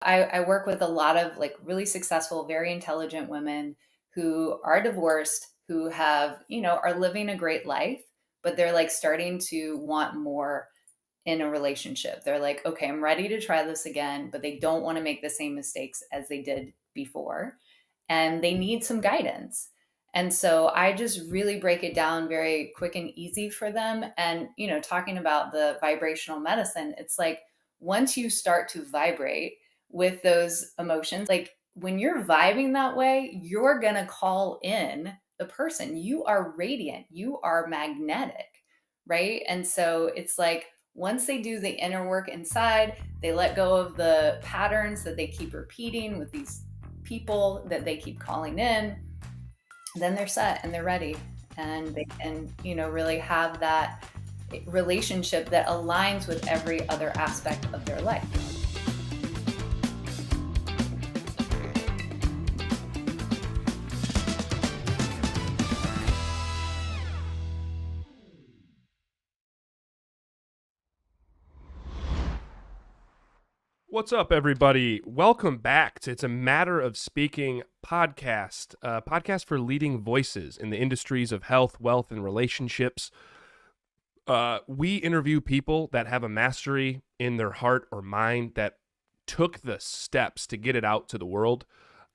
I work with a lot of like really successful, very intelligent women who are divorced, who have, are living a great life, but they're like starting to want more in a relationship. They're like, okay, I'm ready to try this again, but they don't want to make the same mistakes as they did before. And they need some guidance. And so I just really break it down very quick and easy for them. And, talking about the vibrational medicine, it's like once you start to vibrate with those emotions, like when you're vibing that way, you're going to call in the person. You are radiant, you are magnetic, right? And so it's like, once they do the inner work inside, they let go of the patterns that they keep repeating with these people that they keep calling in, then they're set and they're ready. And they can, really have that relationship that aligns with every other aspect of their life. What's up, everybody? Welcome back to It's a Matter of Speaking podcast, a podcast for leading voices in the industries of health, wealth, and relationships. We interview people that have a mastery in their heart or mind that took the steps to get it out to the world,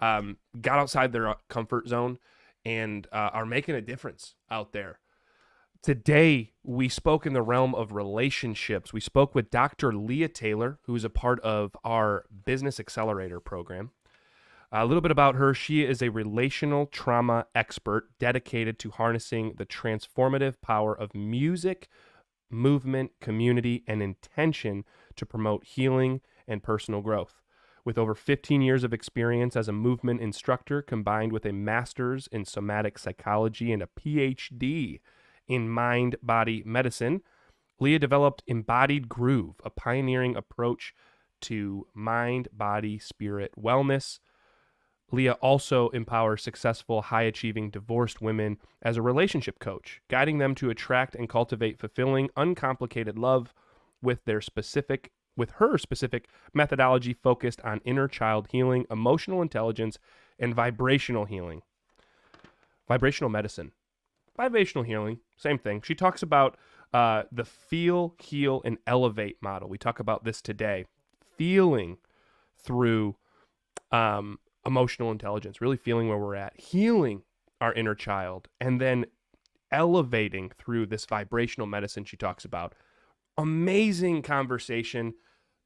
got outside their comfort zone, and are making a difference out there. Today, we spoke in the realm of relationships. We spoke with Dr. Leah Taylor, who is a part of our Business Accelerator program. A little bit about her. She is a relational trauma expert dedicated to harnessing the transformative power of music, movement, community, and intention to promote healing and personal growth. With over 15 years of experience as a movement instructor, combined with a master's in somatic psychology and a PhD in mind-body medicine, Leah developed Embodied Groove, a pioneering approach to mind-body-spirit wellness. Leah also empowers successful, high-achieving divorced women as a relationship coach, guiding them to attract and cultivate fulfilling, uncomplicated love with her specific methodology focused on inner child healing, emotional intelligence, and vibrational healing. Vibrational medicine. Vibrational healing, same thing. She talks about the feel, heal, and elevate model. We talk about this today. Feeling through emotional intelligence, really feeling where we're at, healing our inner child, and then elevating through this vibrational medicine she talks about. Amazing conversation.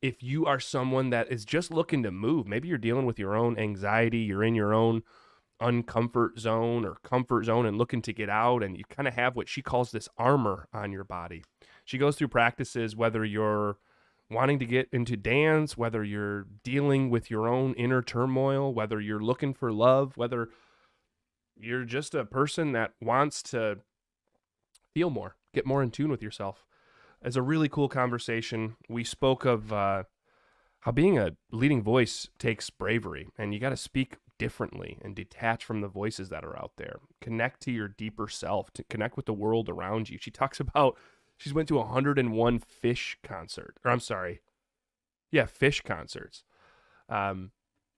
If you are someone that is just looking to move, maybe you're dealing with your own anxiety, you're in your own uncomfort zone or comfort zone and looking to get out, and you kind of have what she calls this armor on your body. She goes through practices, whether you're wanting to get into dance, whether you're dealing with your own inner turmoil, whether you're looking for love, whether you're just a person that wants to feel more, get more in tune with yourself. It's a really cool conversation. We spoke of how being a leading voice takes bravery, and you got to speak differently and detach from the voices that are out there. Connect to your deeper self, to connect with the world around you. She talks about she's went to 101 fish concert, or I'm sorry, yeah, fish concerts. We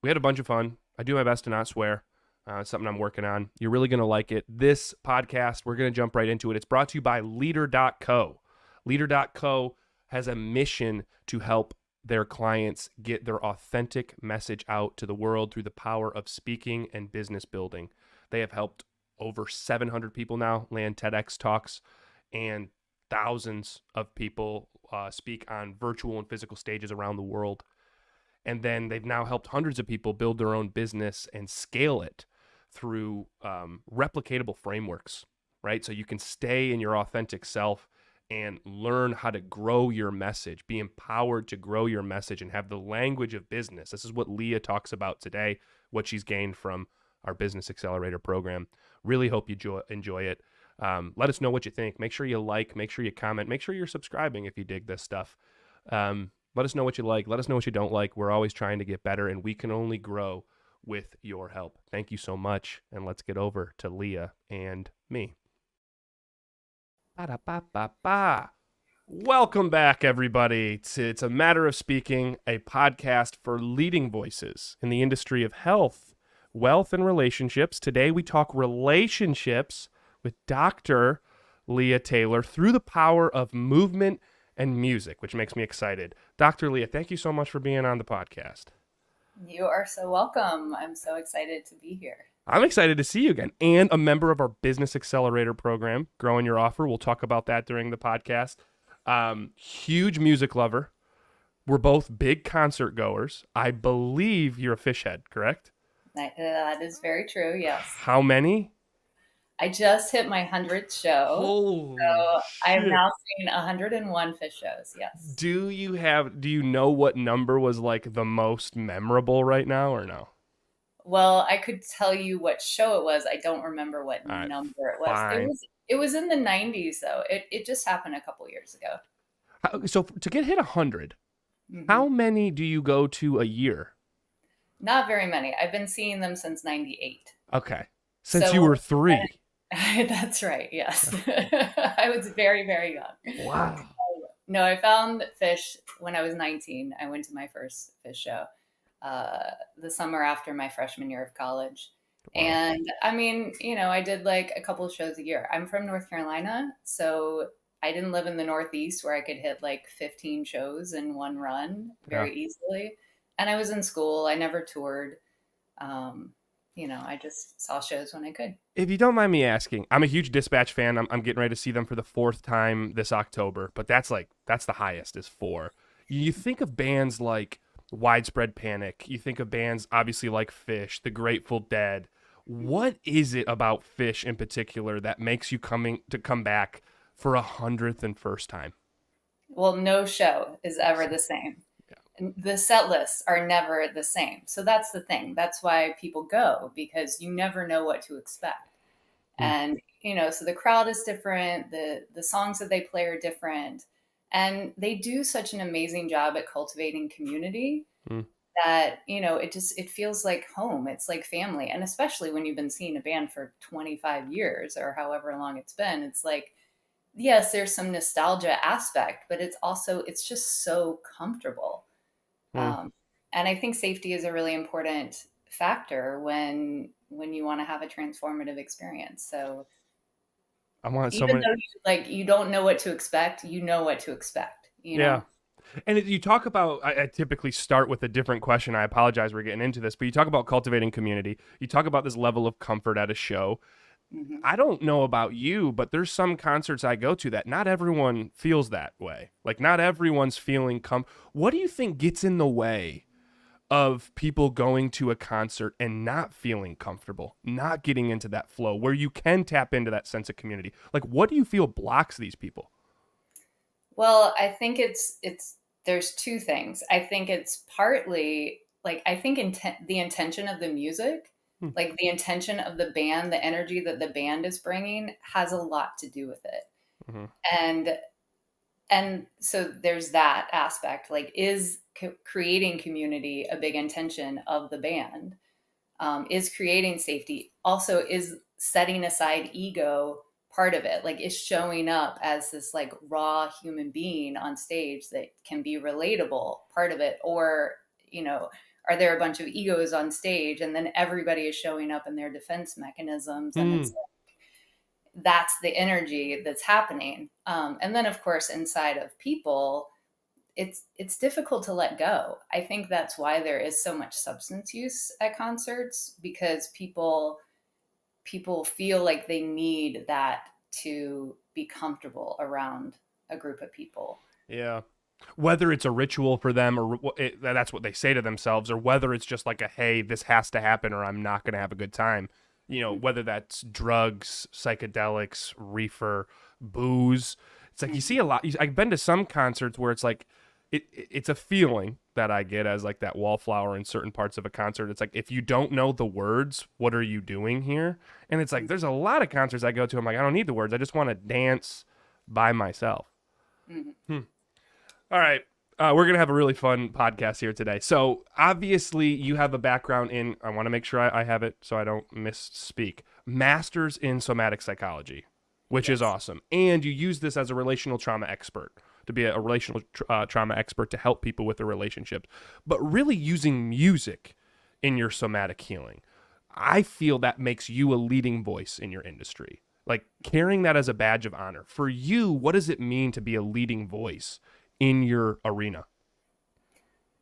had a bunch of fun. I do my best to not swear. It's something I'm working on. You're really going to like it. This podcast, we're going to jump right into it. It's brought to you by Leader.co. Leader.co has a mission to help their clients get their authentic message out to the world through the power of speaking and business building. They have helped over 700 people now land TEDx talks, and thousands of people speak on virtual and physical stages around the world. And then they've now helped hundreds of people build their own business and scale it through replicatable frameworks, right? So you can stay in your authentic self and learn how to grow your message, be empowered to grow your message and have the language of business. This is what Leah talks about today, what she's gained from our Business Accelerator program. Really hope you enjoy it. Let us know what you think. Make sure you like, make sure you comment, make sure you're subscribing if you dig this stuff. Let us know what you like. Let us know what you don't like. We're always trying to get better, and we can only grow with your help. Thank you so much, and let's get over to Leah and me. Ba-da-ba-ba-ba. Welcome back, everybody. It's a Matter of Speaking, a podcast for leading voices in the industry of health, wealth, and relationships. Today, we talk relationships with Dr. Leah Taylor through the power of movement and music, which makes me excited. Dr. Leah, thank you so much for being on the podcast. You are so welcome. I'm so excited to be here. I'm excited to see you again, and a member of our Business Accelerator program, Growing Your Offer. We'll talk about that during the podcast. Huge music lover. We're both big concert goers. I believe you're a fish head, correct? That is very true. Yes. How many? I just hit my 100th show. Holy So I've shit. now seen 101 fish shows. Yes. Do you know what number was like the most memorable right now or no? Well, I could tell you what show it was. I don't remember what All right, number it was. It fine. was it was in the 90s though. It just happened a couple years ago. So to get hit 100, Hmm. how many do you go to a year? Not very many. I've been seeing them since 98. Okay. Since you So were 3. that's right. Yes. I was very, very young. Wow. No, I found fish when I was 19. I went to my first fish show the summer after my freshman year of college. Wow. And I mean, I did like a couple of shows a year. I'm from North Carolina, so I didn't live in the Northeast where I could hit like 15 shows in one run Yeah. very easily. And I was in school, I never toured. Um, I just saw shows when I could. If you don't mind me asking, I'm a huge Dispatch fan. I'm getting ready to see them for the 4th time this October, but that's the highest is 4. You think of bands like Widespread Panic. You think of bands obviously like Fish, The Grateful Dead. What is it about Fish in particular that makes you come back for 101st time? Well, no show is ever the same. The set lists are never the same. So that's the thing. That's why people go because you never know what to expect. Mm, And so the crowd is different, the songs that they play are different. And they do such an amazing job at cultivating community mm, that, it feels like home. It's like family. And especially when you've been seeing a band for 25 years or however long it's been, it's like yes, there's some nostalgia aspect, but it's just so comfortable. mm. Um, and I think safety is a really important factor when you want to have a transformative experience. So I want so even many. though you don't know what to expect, you know what to expect, you Yeah. know? And you talk about, I typically start with a different question. I apologize we're getting into this, but you talk about cultivating community. You talk about this level of comfort at a show. Hmm. I don't know about you, but there's some concerts I go to that not everyone feels that way. Like, not everyone's feeling What do you think gets in the way of people going to a concert and not feeling comfortable, not getting into that flow where you can tap into that sense of community? Like, what do you feel blocks these people? Well, I think there's two things. I think it's partly like I think the intention of the music, Hmm. like the intention of the band, the energy that the band is bringing has a lot to do with it. Mm-hmm. And so there's that aspect. Like, is creating community a big intention of the band? Is creating safety also is setting aside ego part of it, like is showing up as this like raw human being on stage that can be relatable part of it, or you know are there a bunch of egos on stage and then everybody is showing up in their defense mechanisms, and Hmm. it's that's the energy that's happening. And then of course inside of people it's difficult to let go. I think that's why there is so much substance use at concerts, because people feel like they need that to be comfortable around a group of people. Yeah. Whether it's a ritual for them or that's what they say to themselves, or whether it's just like a, hey, this has to happen or I'm not going to have a good time. Whether that's drugs, psychedelics, reefer, booze. It's like you see a lot. I've been to some concerts where it's like, it's a feeling that I get as like that wallflower in certain parts of a concert. It's like, if you don't know the words, what are you doing here? And it's like, there's a lot of concerts I go to. I'm like, I don't need the words. I just want to dance by myself. Mhm. Hmm. All right. We're going to have a really fun podcast here today. So, obviously, you have a background in, I want to make sure I have it so I don't misspeak, Masters in Somatic Psychology, which is Yes. awesome. And you use this as a relational trauma expert to be a relational trauma expert to help people with their relationships, but really using music in your somatic healing. I feel that makes you a leading voice in your industry. Like carrying that as a badge of honor. For you, what does it mean to be a leading voice in your arena?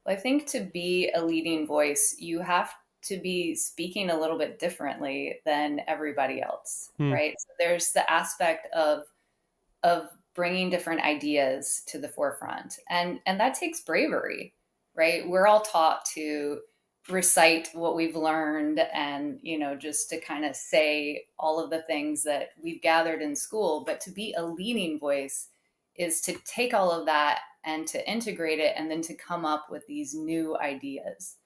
Well, I think to be a leading voice, you have to be speaking a little bit differently than everybody else, Hmm. right? So there's the aspect of bringing different ideas to the forefront, and that takes bravery, right? We're all taught to recite what we've learned, and just to kind of say all of the things that we've gathered in school, but to be a leading voice is to take all of that and to integrate it, and then to come up with these new ideas.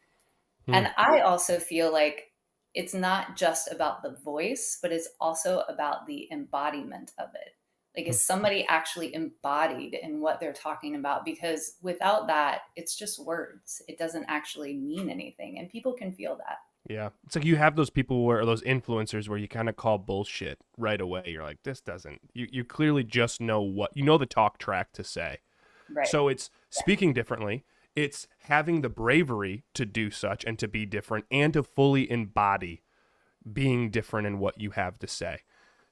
Hmm. And I also feel like it's not just about the voice, but it's also about the embodiment of it. Like, Hmm. is somebody actually embodied in what they're talking about? Because without that, it's just words. It doesn't actually mean anything. And people can feel that. Yeah. It's like you have those people where, or those influencers where you kind of call bullshit right away. You're like, this doesn't, you clearly just know what, you know, the talk track to say. Right. So it's speaking differently. It's having the bravery to do such and to be different and to fully embody being different in what you have to say.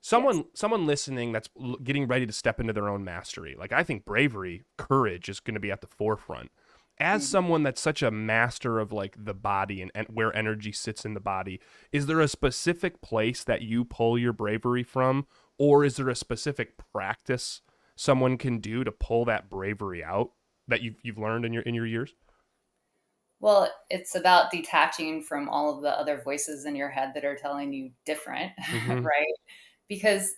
Yes. Someone listening that's getting ready to step into their own mastery. Like I think bravery, courage is going to be at the forefront. As Mhm. someone that's such a master of like the body and where energy sits in the body, is there a specific place that you pull your bravery from, or is there a specific practice someone can do to pull that bravery out that you've learned in your years? Well, it's about detaching from all of the other voices in your head that are telling you different, Mm-hmm. right? Because,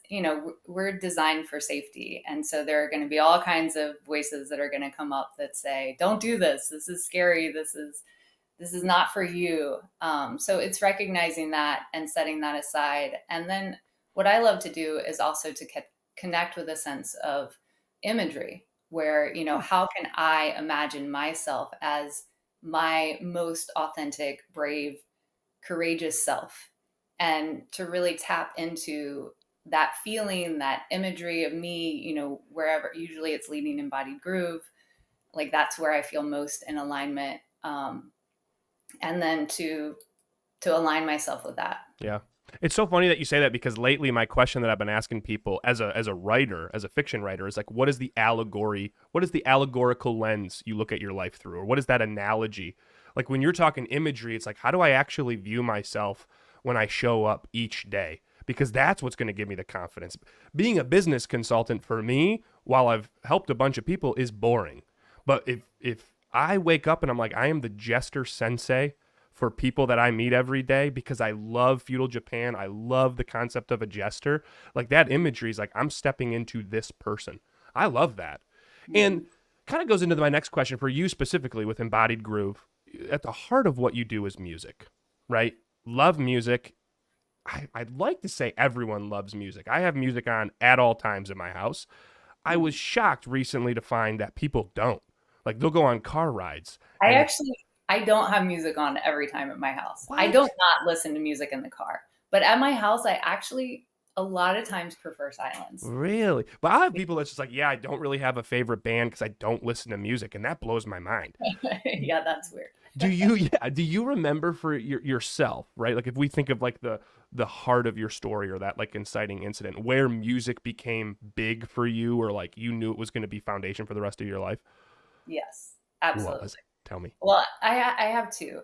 we're designed for safety. And so there are going to be all kinds of voices that are going to come up that say, don't do this. This is scary. This is not for you. So it's recognizing that and setting that aside. And then what I love to do is also to connect with a sense of imagery, where, how can I imagine myself as my most authentic, brave, courageous self, and to really tap into that feeling, that imagery of me, wherever. Usually it's leading embodied groove. Like, that's where I feel most in alignment. And then to align myself with that. Yeah. It's so funny that you say that because lately my question that I've been asking people as a writer, as a fiction writer, is like, what is the allegory? What is the allegorical lens you look at your life through? Or what is that analogy? Like when you're talking imagery, it's like, how do I actually view myself when I show up each day? Because that's what's going to give me the confidence. Being a business consultant for me, while I've helped a bunch of people, is boring. But if I wake up and I'm like, I am the jester sensei for people that I meet every day because I love feudal Japan. I love the concept of a jester. Like that imagery is like I'm stepping into this person. I love that. And Mhm. kind of goes into my next question for you specifically with Embodied Groove. At the heart of what you do is music, right? Love music. I'd like to say everyone loves music. I have music on at all times in my house. I was Mhm. shocked recently to find that people don't. Like they'll go on car rides I and it's actually I don't have music on every time at my house. I don't what? not listen to music in the car. But at my house, I actually a lot of times prefer silence. Really? But I have people that's just like, yeah, I don't really have a favorite band because I don't listen to music, and that blows my mind. Yeah, that's weird. Do you, yeah, do you remember for yourself, right? Like if we think of like the heart of your story or that like inciting incident where music became big for you or like you knew it was going to be foundation for the rest of your life? Yes, What was absolutely. it? Tell me. Well, I have two.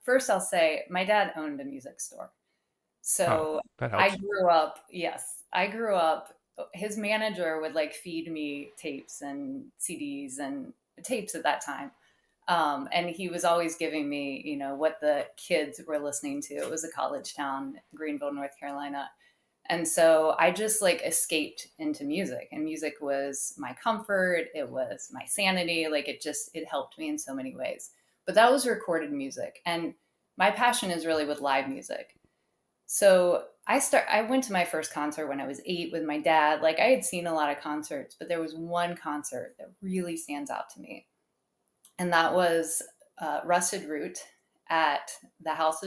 First, I'll say my dad owned a music store. Oh, So that I helps. grew up, yes, I grew up. His manager would like feed me tapes and CDs and tapes at that time. And he was always giving me, what the kids were listening to. It was a college town, Greenville, North Carolina. And so I just like escaped into music, and music was my comfort. It was my sanity. Like, it helped me in so many ways. But that was recorded music. And my passion is really with live music. So I went to my first concert when I was 8 with my dad. Like, I had seen a lot of concerts, but there was one concert that really stands out to me. And that was Rusted Root at the House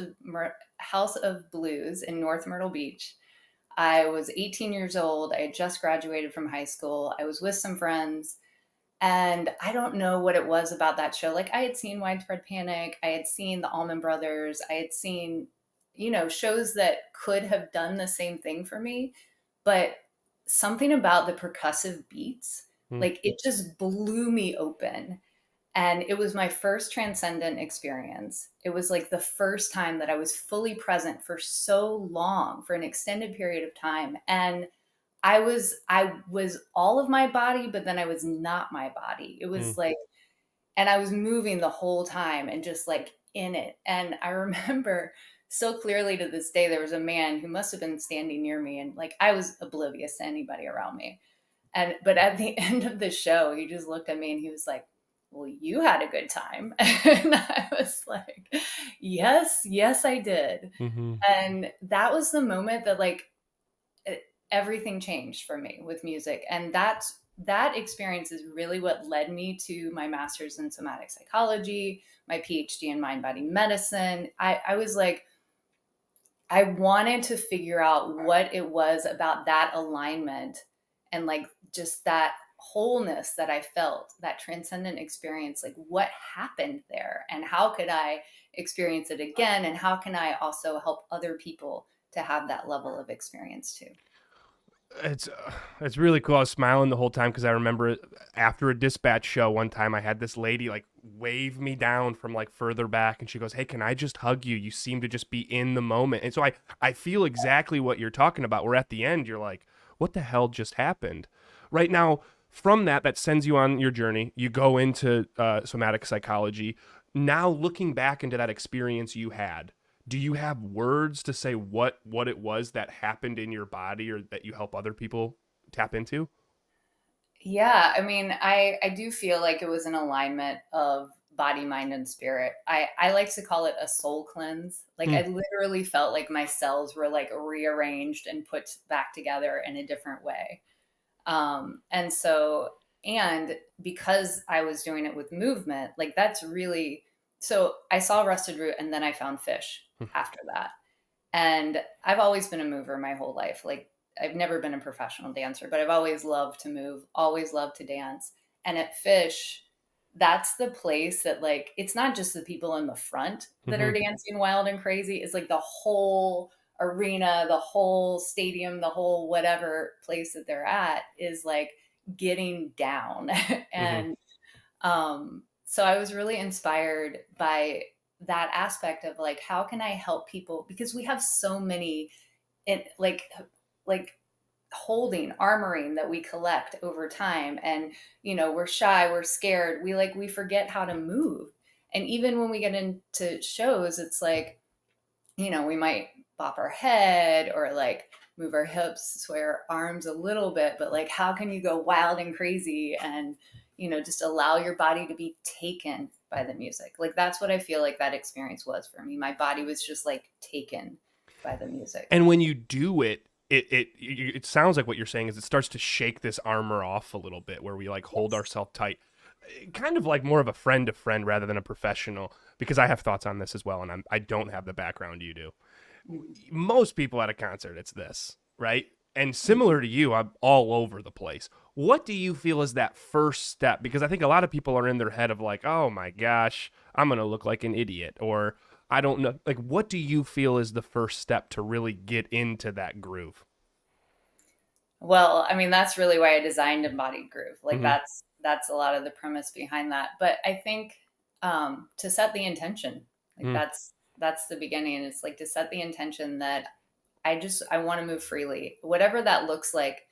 of Blues in North Myrtle Beach. I was 18 years old. I had just graduated from high school. I was with some friends, And I don't know what it was about that show. Like, I had seen Widespread Panic, I had seen the Allman Brothers, I had seen, shows that could have done the same thing for me, but something about the percussive beats, Mm, like it just blew me open. And it was my first transcendent experience. It was like the first time that I was fully present for so long, for an extended period of time. And I was all of my body, but then I was not my body. It mm, was like, and I was moving the whole time and just like in it. And I remember so clearly to this day, there was a man who must have been standing near me, and like I was oblivious to anybody around me. And but at the end of the show, he just looked at me and he was like, "Well, you had a good time." And I was like, "Yes, yes, I did." mm-hmm. And that was the moment that like everything changed for me with music. And that experience is really what led me to my master's in somatic psychology, my PhD in mind body medicine. I was like, I wanted to figure out what it was about that alignment and like just that wholeness that I felt, that transcendent experience, like what happened there and how could I experience it again, and how can I also help other people to have that level of experience too. It's really cool. I was smiling the whole time because I remember after a dispatch show one time, I had this lady like wave me down from like further back, and she goes, "Hey, can I just hug you? You seem to just be in the moment." And so I feel exactly what you're talking about. Where at the end, you're like, "What the hell just happened?" Right now, from that sends you on your journey. You go into somatic psychology. Now, looking back into that experience you had, do you have words to say what it was that happened in your body or that you help other people tap into? Yeah, I mean, I do feel like it was an alignment of body, mind, and spirit. I like to call it a soul cleanse. Like Hmm. I literally felt like my cells were like rearranged and put back together in a different way. And so, and because I was doing it with movement, like that's really, so I saw rusted root and then I found fish after that. And I've always been a mover my whole life. Like I've never been a professional dancer, but I've always loved to move, always loved to dance. And at Fish, that's the place that like it's not just the people in the front that Mm-hmm. are dancing wild and crazy. It's like the whole arena, the whole stadium, the whole whatever place that they're at is like getting down. Mm-hmm. And so I was really inspired by that aspect of like, how can I help people? Because we have so many in like holding, armoring that we collect over time. And, we're shy, we're scared. We forget how to move. And even when we get into shows, it's like, we might bop our head or like move our hips, sway our arms a little bit, but like, how can you go wild and crazy and, just allow your body to be taken by the music? Like, that's what I feel like that experience was for me. My body was just like taken by the music. And when you do it, it sounds like what you're saying is it starts to shake this armor off a little bit where we like hold Yes. ourselves tight, kind of like more of a friend to friend rather than a professional, because I have thoughts on this as well, and I don't have the background you do. Mhm. Most people at a concert, it's this, right? And similar to you, I'm all over the place. What do you feel is that first step? Because I think a lot of people are in their head of like, oh my gosh, I'm going to look like an idiot. Or I don't know. Like, what do you feel is the first step to really get into that groove? Well, I mean, that's really why I designed Embodied Groove. Like Mm that's a lot of the premise behind that. But I think to set the intention, like hmm. that's the beginning. It's like to set the intention that I want to move freely, whatever that looks like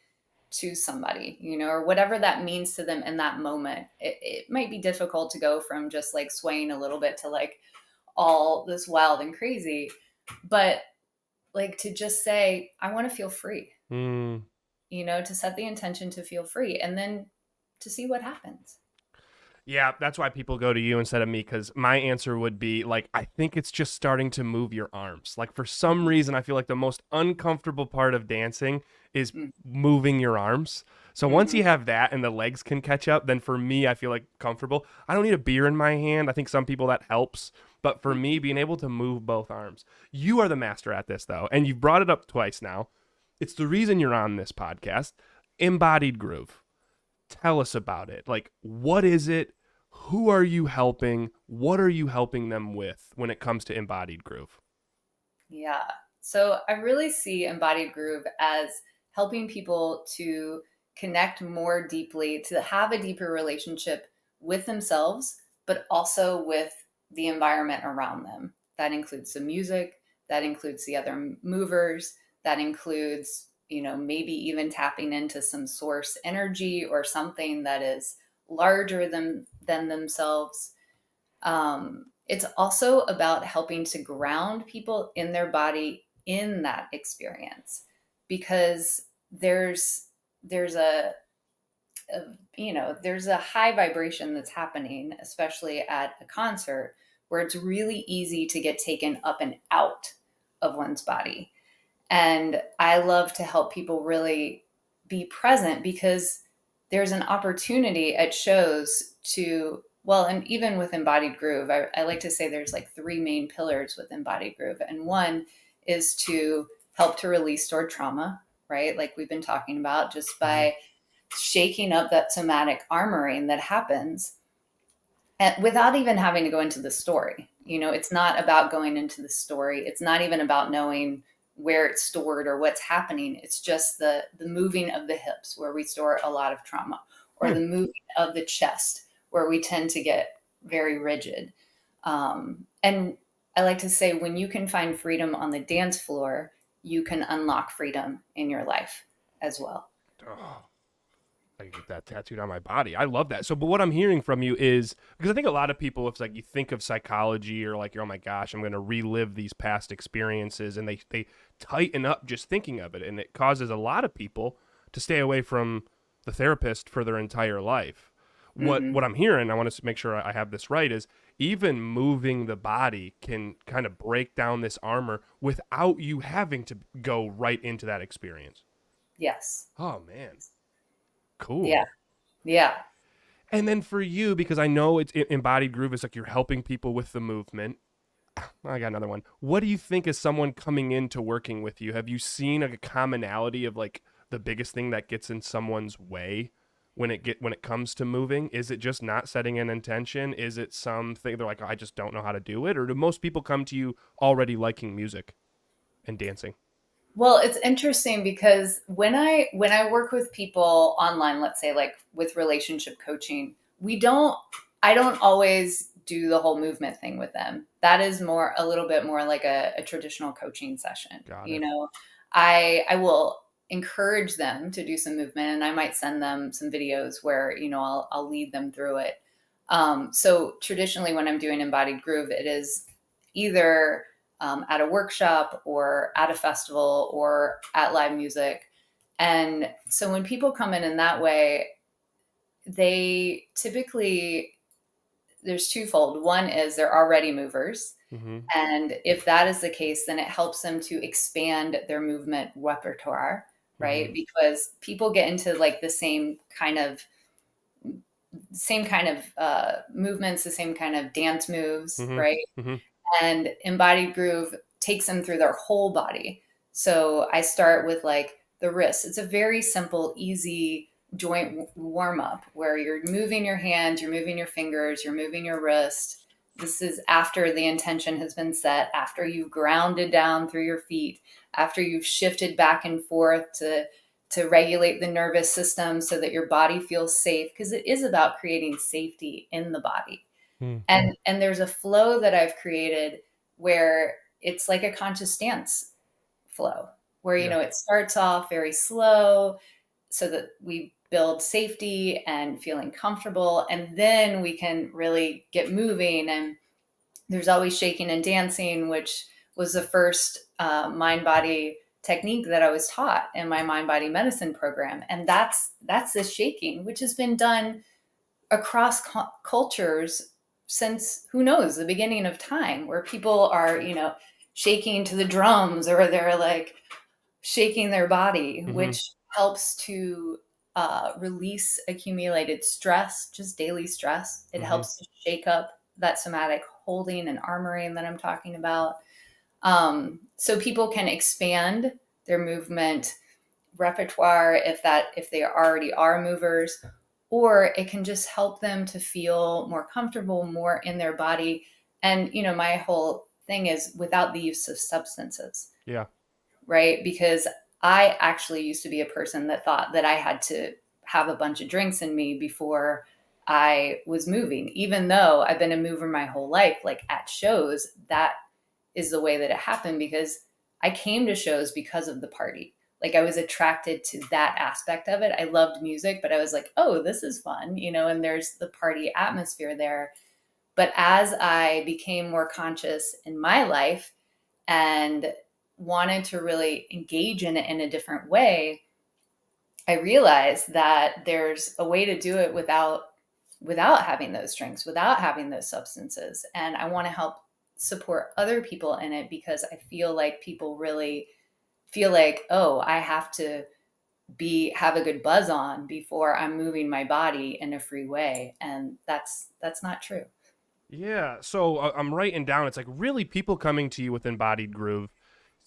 to somebody, or whatever that means to them in that moment. It might be difficult to go from just like swaying a little bit to like all this wild and crazy, but like to just say, I want to feel free, Mm. to set the intention to feel free and then to see what happens. Yeah, that's why people go to you instead of me, because my answer would be like, I think it's just starting to move your arms. Like, for some reason, I feel like the most uncomfortable part of dancing is moving your arms. So once Mm-hmm. you have that and the legs can catch up, then for me, I feel like comfortable. I don't need a beer in my hand. I think some people that helps. But for me, being able to move both arms, you are the master at this, though. And you've brought it up twice now. It's the reason you're on this podcast. Embodied Groove. Tell us about it. Like, what is it? Who are you helping? What are you helping them with when it comes to Embodied Groove? Yeah. So I really see Embodied Groove as helping people to connect more deeply, to have a deeper relationship with themselves, but also with the environment around them. That includes the music, that includes the other movers, that includes, maybe even tapping into some source energy or something that is larger than themselves. It's also about helping to ground people in their body in that experience, because there's a there's a high vibration that's happening, especially at a concert, where it's really easy to get taken up and out of one's body. And I love to help people really be present, because there's an opportunity at shows to, well, and even with Embodied Groove, I like to say there's like three main pillars with Embodied Groove. And one is to help to release stored trauma, right? Like we've been talking about, just Mm-hmm. by shaking up that somatic armoring that happens, and without even having to go into the story. It's not about going into the story. It's not even about knowing where it's stored or what's happening. It's just the moving of the hips, where we store a lot of trauma, or Hmm. the moving of the chest, where we tend to get very rigid. And I like to say, when you can find freedom on the dance floor, you can unlock freedom in your life as well. Oh, I can get that tattooed on my body. I love that. So, but what I'm hearing from you is, because I think a lot of people, if like you think of psychology or like, oh my gosh, I'm going to relive these past experiences, and they tighten up just thinking of it, and it causes a lot of people to stay away from the therapist for their entire life. What Hmm. I'm hearing, I want to make sure I have this right, is even moving the body can kind of break down this armor without you having to go right into that experience. Yes. Oh man, Yeah. cool. Yeah. And then for you, because I know it's Embodied Groove is like you're helping people with the movement. I got another one. What do you think is someone coming into working with you? Have you seen a commonality of like the biggest thing that gets in someone's way when it comes to moving? Is it just not setting an intention? Is it something they're like, oh, I just don't know how to do it? Or do most people come to you already liking music and dancing? Well, it's interesting, because when I work with people online, let's say like with relationship coaching, we don't I don't always do the whole movement thing with them. That is more a little bit more like a traditional coaching session. Got it. I will encourage them to do some movement, and I might send them some videos where, I'll lead them through it. So traditionally, when I'm doing Embodied Groove, it is either at a workshop or at a festival or at live music. And so when people come in that way, they typically, there's twofold. One is they're already movers. Mm-hmm. And if that is the case, then it helps them to expand their movement repertoire, Mm-hmm. right? Because people get into like the same kind of movements, the same kind of dance moves, Mm-hmm. right? Mm-hmm. And Embodied Groove takes them through their whole body. So I start with like the wrists. It's a very simple, easy joint warm up, where you're moving your hands, you're moving your fingers, you're moving your wrist. This is after the intention has been set, after you've grounded down through your feet, after you've shifted back and forth to regulate the nervous system so that your body feels safe, because it is about creating safety in the body. Mm-hmm. And there's a flow that I've created where it's like a conscious dance flow, where Yeah. it starts off very slow, so that we build safety and feeling comfortable, and then we can really get moving. And there's always shaking and dancing, which was the first mind body technique that I was taught in my mind body medicine program. And that's the shaking, which has been done across cultures since, who knows, the beginning of time, where people are, shaking to the drums, or they're like shaking their body, Mm-hmm. which helps to release accumulated stress, just daily stress. It Mm-hmm. helps to shake up that somatic holding and armoring that I'm talking about. So people can expand their movement repertoire, if they already are movers, or it can just help them to feel more comfortable, more in their body. And, my whole thing is without the use of substances, Yeah. right? Because I actually used to be a person that thought that I had to have a bunch of drinks in me before I was moving, even though I've been a mover my whole life. Like at shows, that is the way that it happened because I came to shows because of the party. Like I was attracted to that aspect of it. I loved music, but I was like, oh, this is fun, and there's the party atmosphere there. But as I became more conscious in my life and wanted to really engage in it in a different way, I realized that there's a way to do it without having those drinks, without having those substances. And I want to help support other people in it because I feel like people really feel like, oh, I have to be have a good buzz on before I'm moving my body in a free way. And that's not true. Yeah. So I'm writing down. It's like really people coming to you with Embodied Groove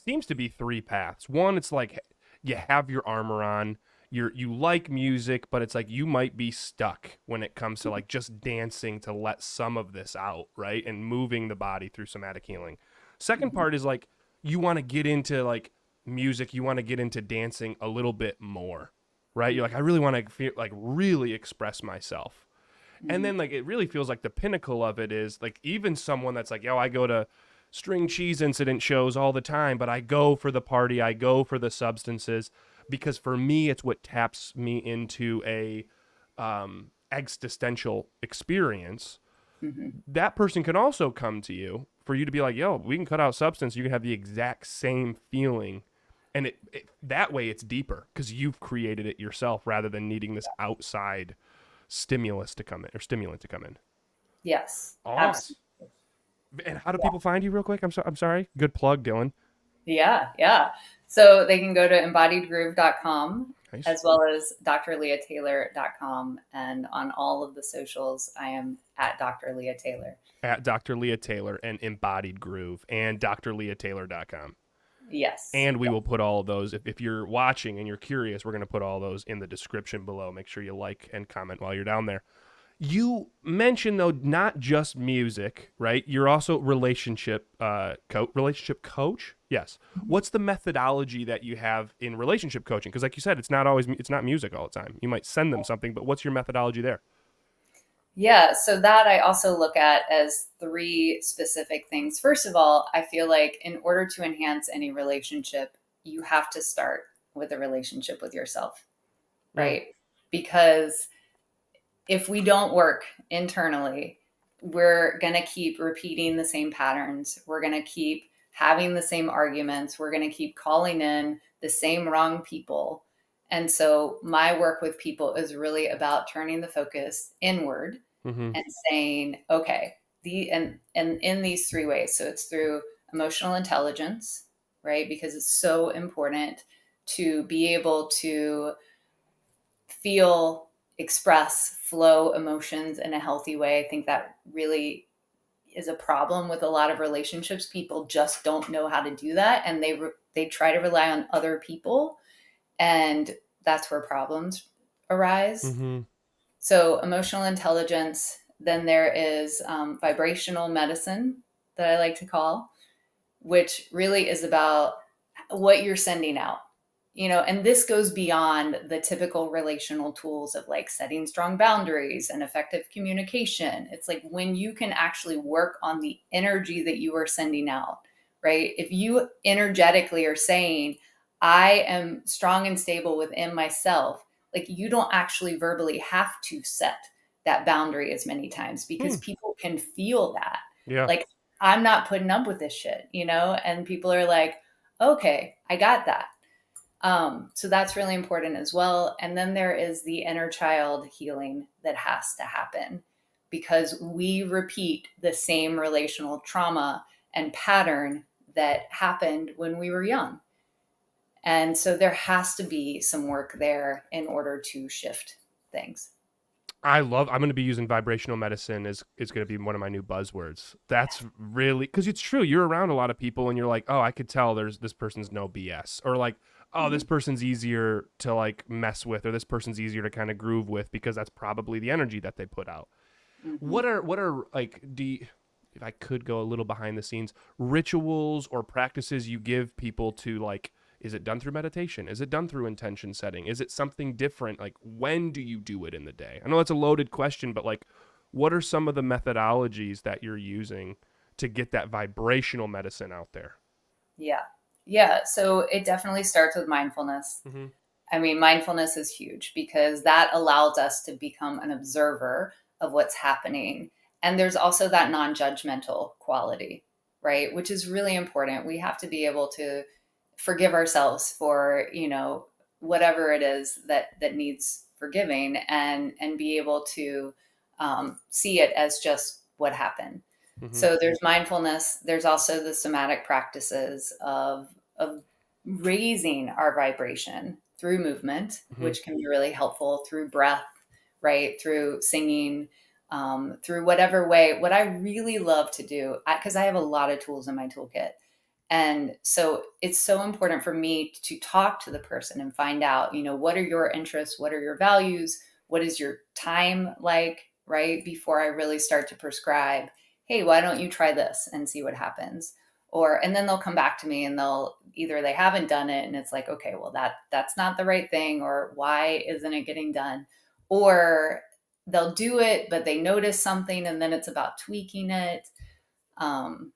seems to be three paths. One, it's like you have your armor on. You like music, but it's like you might be stuck when it comes to like just dancing to let some of this out, right? And moving the body through somatic healing. Second Mhm. part is like you want to get into like music, you want to get into dancing a little bit more, right? You're like I really want to feel like really express myself. And Mhm. then like it really feels like the pinnacle of it is like even someone that's like, yo, I go to string cheese incident shows all the time, but I go for the party, I go for the substances because for me it's what taps me into a existential experience. Mhm. That person can also come to you for you to be like, yo, we can cut out substance, you can have the exact same feeling. And that way it's deeper because you've created it yourself rather than needing this outside stimulus to come in or stimulant to come in. Yes, Awesome. absolutely. And how do people find you real quick? I'm sorry. Good plug, Dylan. Yeah, yeah. So they can go to embodiedgroove.com Nice. as well as drleahtaylor.com. And on all of the socials, I am at Dr. Leah Taylor. At Dr. Leah Taylor and Embodied Groove and drleahtaylor.com. Yes. And we Yeah. will put all of those. If you're watching and you're curious, we're going to put all those in the description below. Make sure you like and comment while you're down there. You mentioned though not just music, right? You're also relationship coach. Yes. What's the methodology that you have in relationship coaching? Because like you said, it's not music all the time. You might send them something, but what's your methodology there? Yeah. So that I also look at as three specific things. First of all, I feel like in order to enhance any relationship, you have to start with a relationship with yourself, Mm, right? Because if we don't work internally, we're going to keep repeating the same patterns. We're going to keep having the same arguments. We're going to keep calling in the same wrong people. And so my work with people is really about turning the focus inward mm-hmm. and saying, okay, and in these three ways. So it's through emotional intelligence, right? Because it's so important to be able to feel, express, flow emotions in a healthy way. I think that really is a problem with a lot of relationships. People just don't know how to do that, and they try to rely on other people, and that's where problems arise. Mm-hmm. So emotional intelligence. Then there is vibrational medicine that I like to call, which really is about what you're sending out. And this goes beyond the typical relational tools of like setting strong boundaries and effective communication. It's like when you can actually work on the energy that you are sending out, right? If you energetically are saying, I am strong and stable within myself, like you don't actually verbally have to set that boundary as many times because Hmm. people can feel that. Yeah. Like, I'm not putting up with this shit, and people are like, okay, I got that. So that's really important as well. And then there is the inner child healing that has to happen because we repeat the same relational trauma and pattern that happened when we were young. And so there has to be some work there in order to shift things. I'm going to be using vibrational medicine is going to be one of my new buzzwords. That's really, because it's true. You're around a lot of people and you're like, oh, I could tell there's this person's no BS, or like, oh, this Mhm. person's easier to like mess with, or this person's easier to kind of groove with because that's probably the energy that they put out. Mhm. What are like if I could go a little behind the scenes, rituals or practices you give people to like, is it done through meditation? Is it done through intention setting? Is it something different? Like, when do you do it in the day? I know that's a loaded question, but like, what are some of the methodologies that you're using to get that vibrational medicine out there? Yeah. Yeah. So it definitely starts with mindfulness. Mm-hmm. I mean, mindfulness is huge because that allows us to become an observer of what's happening. And there's also that non judgmental quality, right? Which is really important. We have to be able to forgive ourselves for, whatever it is that needs forgiving, and be able to see it as just what happened. Mm-hmm. So there's mindfulness. There's also the somatic practices of raising our vibration through movement, Mm-hmm. which can be really helpful through breath, right? Through singing, through whatever way. What I really love to do, because I have a lot of tools in my toolkit. And so it's so important for me to talk to the person and find out, what are your interests? What are your values? What is your time like, right? Before I really start to prescribe, hey, why don't you try this and see what happens? And then they'll come back to me and they'll either they haven't done it and it's like, okay, well that's not the right thing, or why isn't it getting done? Or they'll do it, but they notice something and then it's about tweaking it.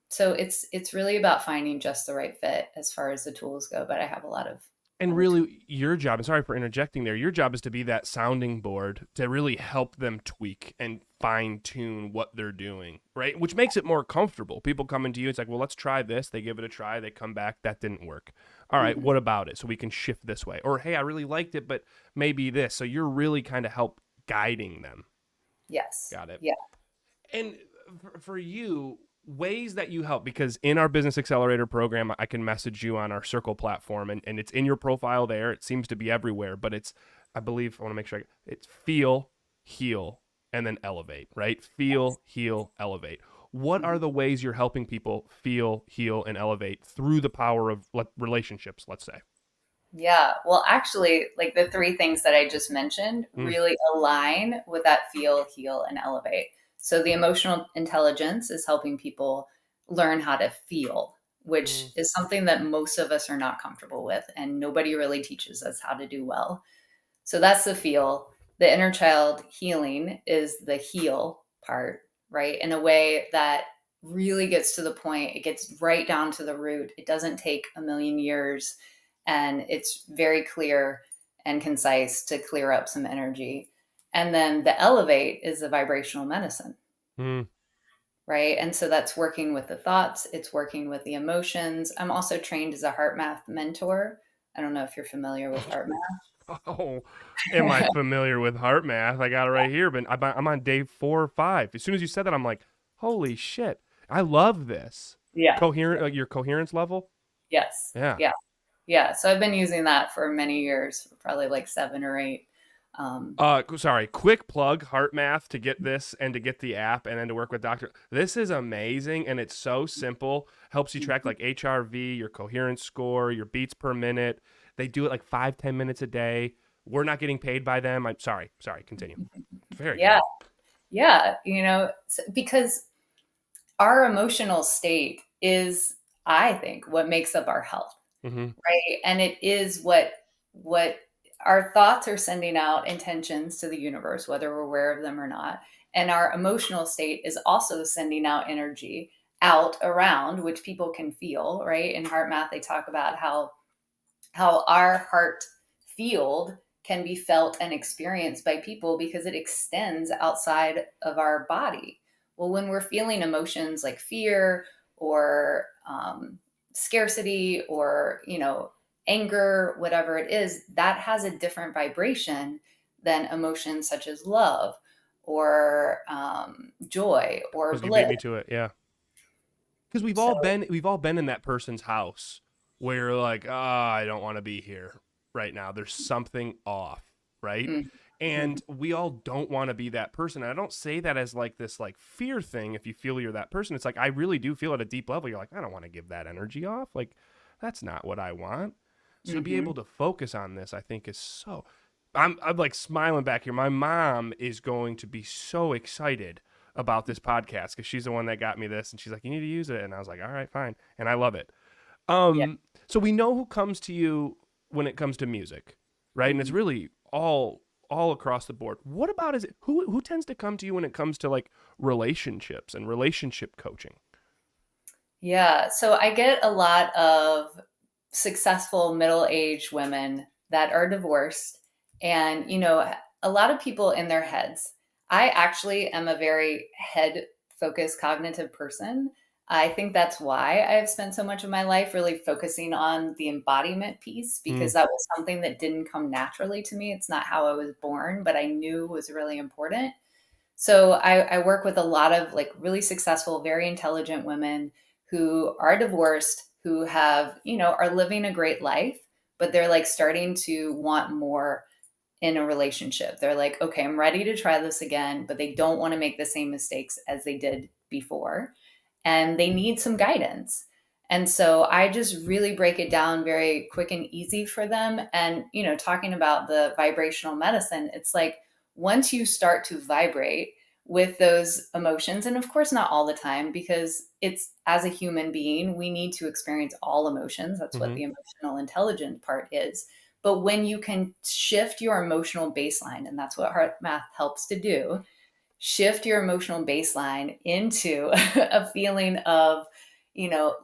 So it's really about finding just the right fit as far as the tools go, but I have a lot of And other tools. really, your job, and sorry for interjecting there, your job is to be that sounding board to really help them tweak and fine tune what they're doing, right? Which makes it more comfortable. People come into you, it's like, well, let's try this. They give it a try, they come back, that didn't work. All right, Mhm. what about it? So we can shift this way. Or, hey, I really liked it, but maybe this. So you're really kind of help guiding them. Yes. Got it. Yeah. And for you, ways that you help, because in our business accelerator program, I can message you on our circle platform, and it's in your profile there. It seems to be everywhere, but it's, I believe, I want to make sure it's feel, heal, and then elevate, right? Feel, heal, elevate. What are Mhm. the ways you're helping people feel, heal, and elevate through the power of relationships, let's say? Yeah. Well, actually, like the three things that I just mentioned Mm, really align with that feel, heal, and elevate. So the emotional intelligence is helping people learn how to feel, mm, which is something that most of us are not comfortable with, and nobody really teaches us how to do well. So that's the feel. The inner child healing is the heal part, right? In a way that really gets to the point. It gets right down to the root. It doesn't take a million years. And it's very clear and concise to clear up some energy. And then the elevate is the vibrational medicine, mm. right? And so that's working with the thoughts, it's working with the emotions. I'm also trained as a heart math mentor. I don't know if you're familiar with heart Oh, am I math. familiar with heart math? I got it right here, but I'm on day 4 or 5. As soon as you said that, I'm like, holy shit, I love this. Yeah. Coherent, your coherence level. Yes. Yeah. Yeah. Yeah. So I've been using that for many years, probably like 7 or 8. Um, Sorry. Quick plug, heart math to get this and to get the app and then to work with doctor. This is amazing and it's so simple. Helps you track like HRV, your coherence score, your beats per minute. They do it like 5-10 minutes a day. We're not getting paid by them. I'm sorry. Sorry. Continue. Very yeah. good. Yeah. Because our emotional state is, I think, what makes up our health, Mm-hmm. right? And it is what our thoughts are sending out intentions to the universe, whether we're aware of them or not. And our emotional state is also sending out energy out around, which people can feel, right? In heart math, they talk about how our heart field can be felt and experienced by people because it extends outside of our body. Well, when we're feeling emotions like fear or scarcity or anger, whatever it is, that has a different vibration than emotions such as love or joy or Was you bliss. beat me to it? Yeah. Because So we've all been in that person's house where you're like, ah, I don't want to be here right now. There's something off, right? mm, And we all don't want to be that person. And I don't say that as like this like fear thing. If you feel you're that person, it's like I really do feel at a deep level. You're like, I don't want to give that energy off. Like that's not what I want. So to be Mm-hmm. able to focus on this, I think is so. I'm like smiling back here. My mom is going to be so excited about this podcast because she's the one that got me this, and she's like, "You need to use it," and I was like, "All right, fine," and I love it. Yeah. So we know who comes to you when it comes to music, right? And it's Mhm. really all across the board. What about is it who tends to come to you when it comes to like relationships and relationship coaching? Yeah. So I get a lot of successful middle-aged women that are divorced and, a lot of people in their heads. I actually am a very head-focused cognitive person. I think that's why I've spent so much of my life really focusing on the embodiment piece because Mm, that was something that didn't come naturally to me. It's not how I was born, but I knew was really important. So I work with a lot of like really successful, very intelligent women who are divorced, who have, are living a great life, but they're like starting to want more in a relationship. They're like, okay, I'm ready to try this again, but they don't want to make the same mistakes as they did before. And they need some guidance. And so I just really break it down very quick and easy for them. And, talking about the vibrational medicine, it's like once you start to vibrate with those emotions, and of course, not all the time, because it's as a human being, we need to experience all emotions. That's what mm-hmm, the emotional intelligence part is. But when you can shift your emotional baseline, and that's what heart math helps to do, shift your emotional baseline into a feeling of,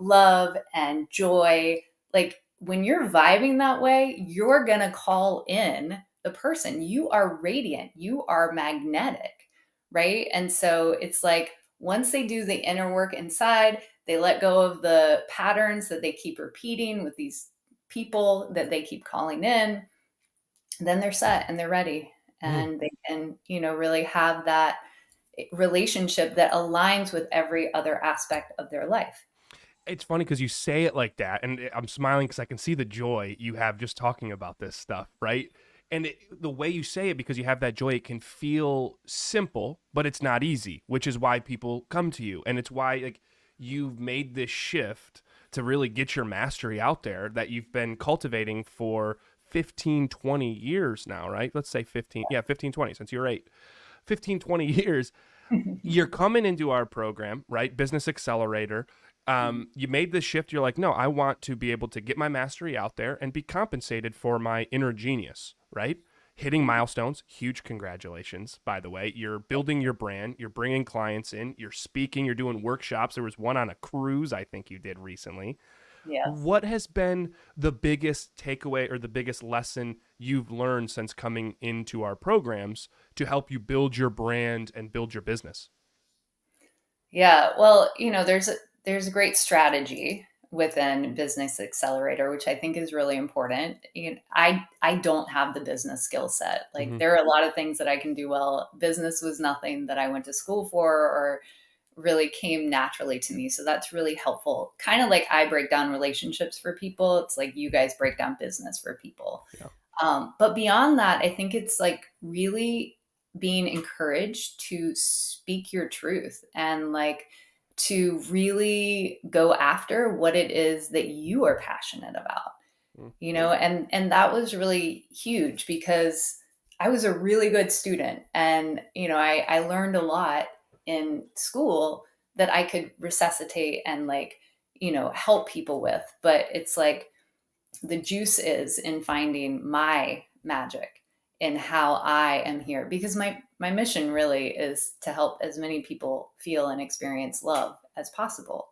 love and joy. Like when you're vibing that way, you're going to call in the person. You are radiant, you are magnetic, right? And so it's like once they do the inner work inside, they let go of the patterns that they keep repeating with these people that they keep calling in, then they're set and they're ready mm. and they can, really have that relationship that aligns with every other aspect of their life. It's funny because you say it like that, and I'm smiling because I can see the joy you have just talking about this stuff, right? And the way you say it, because you have that joy, it can feel simple, but it's not easy, which is why people come to you, and it's why like you've made this shift to really get your mastery out there that you've been cultivating for 15, 20 years now, right? Let's say 15, yeah, 15, 20 since you're 8. 15, 20 years, you're coming into our program, right? Business Accelerator. You made this shift. You're like, no, I want to be able to get my mastery out there and be compensated for my inner genius, right? Hitting milestones, huge congratulations, by the way. You're building your brand, you're bringing clients in, you're speaking, you're doing workshops. There was one on a cruise, I think you did recently. Yes. What has been the biggest takeaway or the biggest lesson you've learned since coming into our programs to help you build your brand and build your business? Yeah. Well, there's a great strategy within Business Accelerator, which I think is really important. I don't have the business skill set. Like Mm-hmm. there are a lot of things that I can do well. Business was nothing that I went to school for or really came naturally to me. So that's really helpful. Kind of like I break down relationships for people. It's like you guys break down business for people. Yeah. But beyond that, I think it's like really being encouraged to speak your truth and like to really go after what it is that you are passionate about, Mm. and that was really huge because I was a really good student and, I learned a lot in school that I could resuscitate and like, help people with. But it's like, the juice is in finding my magic in how I am here because my mission really is to help as many people feel and experience love as possible.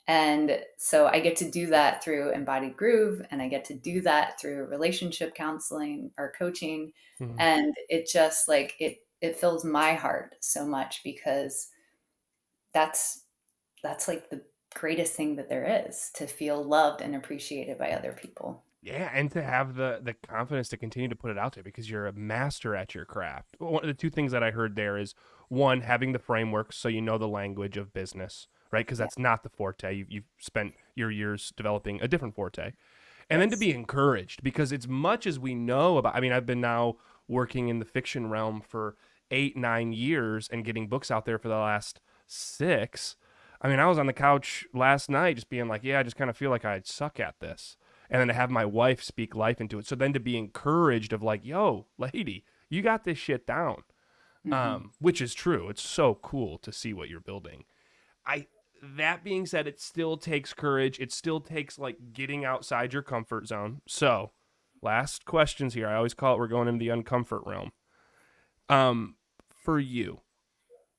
And so I get to do that through Embodied Groove and I get to do that through relationship counseling or coaching, Mm. and it just like it fills my heart so much because that's that's like the greatest thing that there is, to feel loved and appreciated by other people. Yeah, and to have the confidence to continue to put it out there because you're a master at your craft. One of the two things that I heard there is one, having the framework so you know the language of business, right? Because Yeah. that's not the forte. You've spent your years developing a different forte. And then to Yes. be encouraged because as much as we know about, I mean, I've been now working in the fiction realm for 8, 9 years and getting books out there for the last 6. I mean, I was on the couch last night just being like, yeah, I just kind of feel like I suck at this. And then to have my wife speak life into it. So then to be encouraged of like, yo, lady, you got this shit down. Hmm. Which is true. It's so cool to see what you're building. I That being said, it still takes courage. It still takes like getting outside your comfort zone. So, last questions here. I always call it we're going into the uncomfort realm. Um, for you,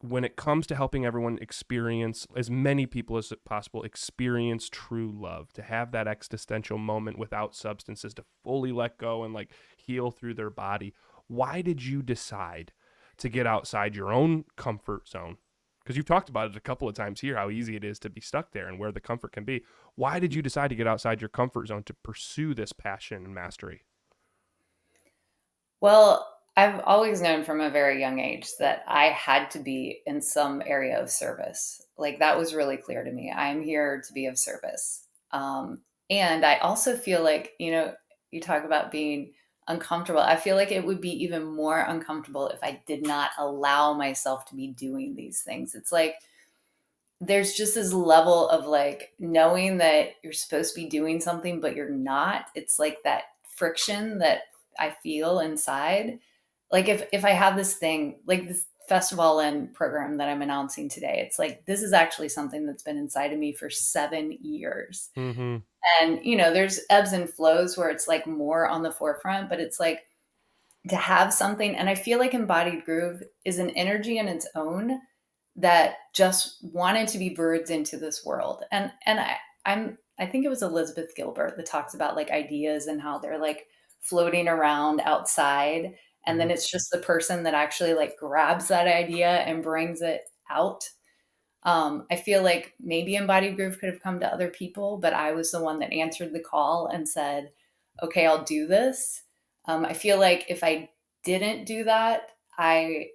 when it comes to helping everyone experience, as many people as possible, experience true love, to have that existential moment without substances, to fully let go and like heal through their body, why did you decide to get outside your own comfort zone? Because you've talked about it a couple of times here, how easy it is to be stuck there and where the comfort can be. Why did you decide to get outside your comfort zone to pursue this passion and mastery? Well, I've always known from a very young age that I had to be in some area of service. Like that was really clear to me. I'm here to be of service. And I also feel like, you talk about being uncomfortable. I feel like it would be even more uncomfortable if I did not allow myself to be doing these things. It's like there's just this level of like knowing that you're supposed to be doing something, but you're not. It's like that friction that I feel inside. Like if I have this thing, like this festival and program that I'm announcing today, it's like this is actually something that's been inside of me for 7 years. Mm-hmm. And there's ebbs and flows where it's like more on the forefront, but it's like to have something, and I feel like Embodied Groove is an energy in its own that just wanted to be birthed into this world. And I think it was Elizabeth Gilbert that talks about like ideas and how they're like floating around outside, and Mm-hmm. then it's just the person that actually like grabs that idea and brings it out. I feel like maybe Embodied Groove could have come to other people, but I was the one that answered the call and said, okay, I'll do this. I feel like if I didn't do that, I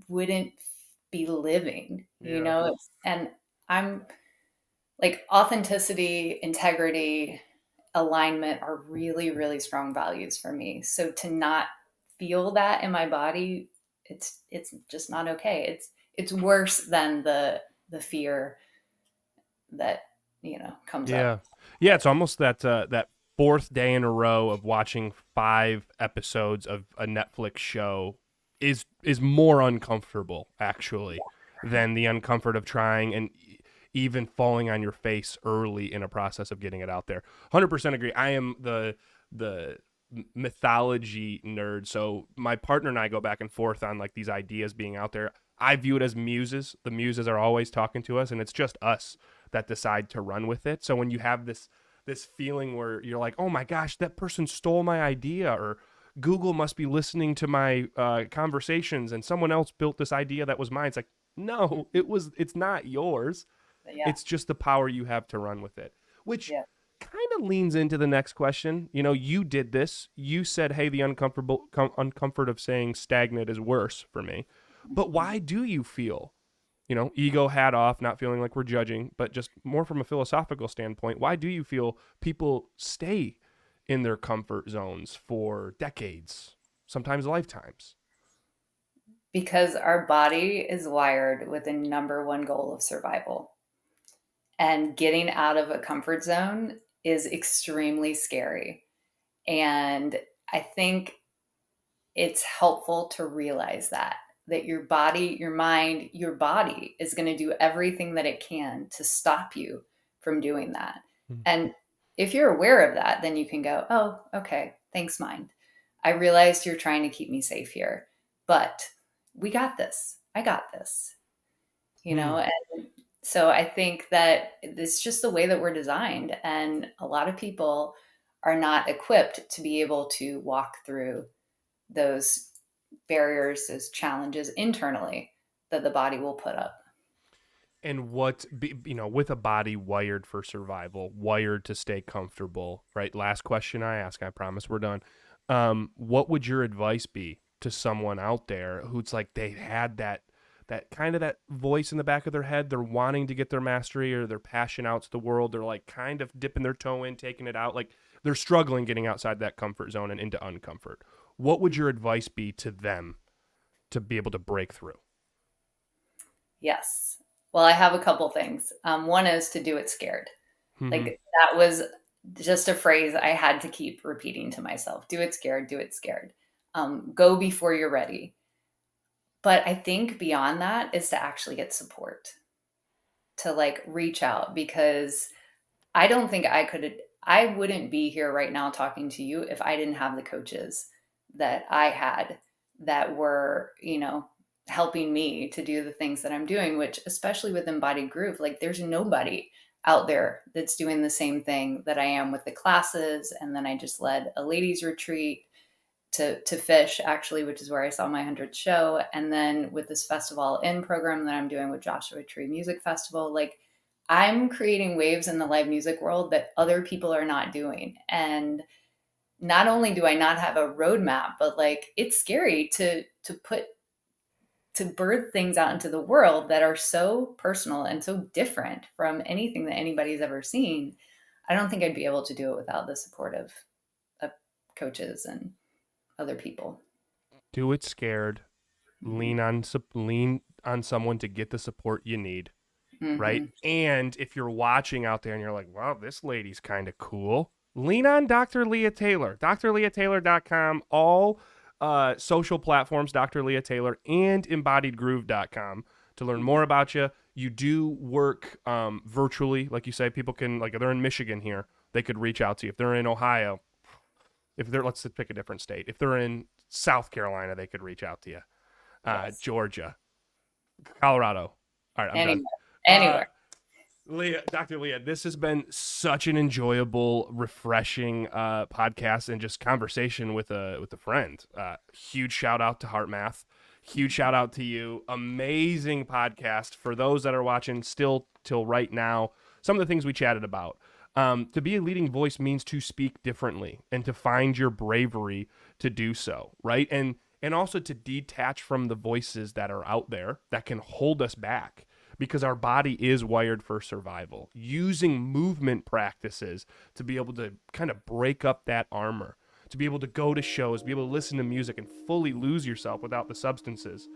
wouldn't be living, Yeah. and I'm like authenticity, integrity, alignment are really, really strong values for me. So to not feel that in my body, it's just not okay. It's worse than the fear that, comes up. Yeah, yeah. It's almost that fourth day in a row of watching 5 episodes of a Netflix show is more uncomfortable actually than the uncomfort of trying and even falling on your face early in a process of getting it out there. 100% agree. I am the mythology nerd, so my partner and I go back and forth on like these ideas being out there. I view it as muses. The muses are always talking to us, and it's just us that decide to run with it. So when you have this feeling where you're like, oh my gosh, that person stole my idea, or Google must be listening to my conversations, and someone else built this idea that was mine. It's like, no, it's not yours. Yeah. It's just the power you have to run with it, which Yeah. kind of leans into the next question. You did this. You said, hey, the uncomfort of saying stagnant is worse for me. But why do you feel, ego hat off, not feeling like we're judging, but just more from a philosophical standpoint, why do you feel people stay in their comfort zones for decades, sometimes lifetimes? Because our body is wired with a number one goal of survival. And getting out of a comfort zone is extremely scary. And I think it's helpful to realize that your body, your mind, your body is going to do everything that it can to stop you from doing that. And if you're aware of that, then you can go, oh, okay, thanks, mind. I realized you're trying to keep me safe here, but we got this. I got this, Hmm. and so I think that it's just the way that we're designed. And a lot of people are not equipped to be able to walk through those barriers, those challenges internally that the body will put up. And with a body wired for survival, wired to stay comfortable, right? Last question I ask, I promise we're done. What would your advice be to someone out there who's like they had that kind of that voice in the back of their head, they're wanting to get their mastery or their passion out to the world, they're like kind of dipping their toe in, taking it out, like they're struggling getting outside that comfort zone and into uncomfort. what would your advice be to them to be able to break through? Yes. Well, I have a couple things. One is to do it scared. Mm-hmm. Like that was just a phrase I had to keep repeating to myself. Do it scared, do it scared. Go before you're ready. But I think beyond that is to actually get support, to like reach out, because I don't think I wouldn't be here right now talking to you if I didn't have the coaches that I had that were, helping me to do the things that I'm doing, which, especially with Embodied Groove, like there's nobody out there that's doing the same thing that I am with the classes. And then I just led a ladies retreat to fish, actually, which is where I saw my 100th show. And then with this festival in program that I'm doing with Joshua Tree Music Festival, like I'm creating waves in the live music world that other people are not doing. And not only do I not have a roadmap, but like it's scary to birth things out into the world that are so personal and so different from anything that anybody's ever seen. I don't think I'd be able to do it without the support of coaches and other people. Do it scared. Mhm. Lean on someone to get the support you need, right? Mhm. And if you're watching out there and you're like, wow, this lady's kind of cool, lean on Dr. Leah Taylor, drleahtaylor.com, all social platforms, Dr. Leah Taylor, and embodiedgroove.com to learn more about you. You do work virtually, like you say. People can, like, if they're in Michigan here, they could reach out to you. If they're in Ohio, if they're, let's pick a different state. If they're in South Carolina, they could reach out to you. Yes. Georgia, Colorado. All right, I'm done. Anywhere. Uh, Anywhere. Leah, Dr. Leah, this has been such an enjoyable, refreshing podcast and just conversation with a friend. Huge shout out to Heart Math. Huge shout out to you. Amazing podcast. For those that are watching still till right now, some of the things we chatted about. To be a leading voice means to speak differently and to find your bravery to do so, right? And also to detach from the voices that are out there that can hold us back, because our body is wired for survival. Using movement practices to be able to kind of break up that armor, to be able to go to shows, be able to listen to music and fully lose yourself without the substances,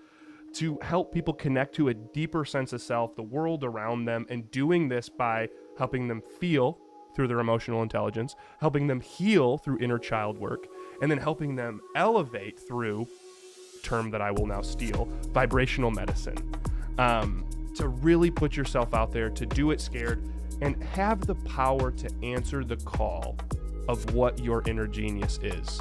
to help people connect to a deeper sense of self, the world around them, and doing this by helping them feel through their emotional intelligence, helping them heal through inner child work, and then helping them elevate through, term that I will now steal, vibrational medicine. To really put yourself out there, to do it scared, and have the power to answer the call of what your inner genius is.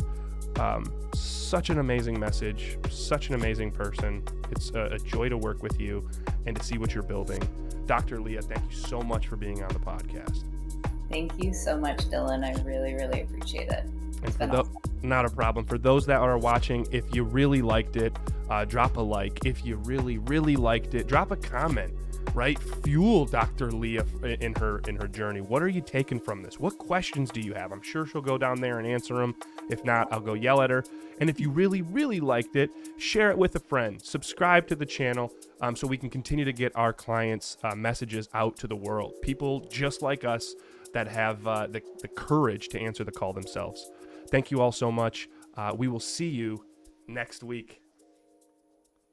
Such an amazing message, such an amazing person. It's a joy to work with you and to see what you're building. Dr. Leah, thank you so much for being on the podcast. Thank you so much, Dylan. I really, really appreciate it. And It's for been awesome. not a problem. For those that are watching, if you really liked it, drop a like. If you really, really liked it, drop a comment. Right? Fuel Dr. Leah in her journey. What are you taking from this? What questions do you have? I'm sure she'll go down there and answer them. If not, I'll go yell at her. And if you really, really liked it, share it with a friend. Subscribe to the channel so we can continue to get our clients' messages out to the world. People just like us that have the courage to answer the call themselves. Thank you all so much. We will see you next week.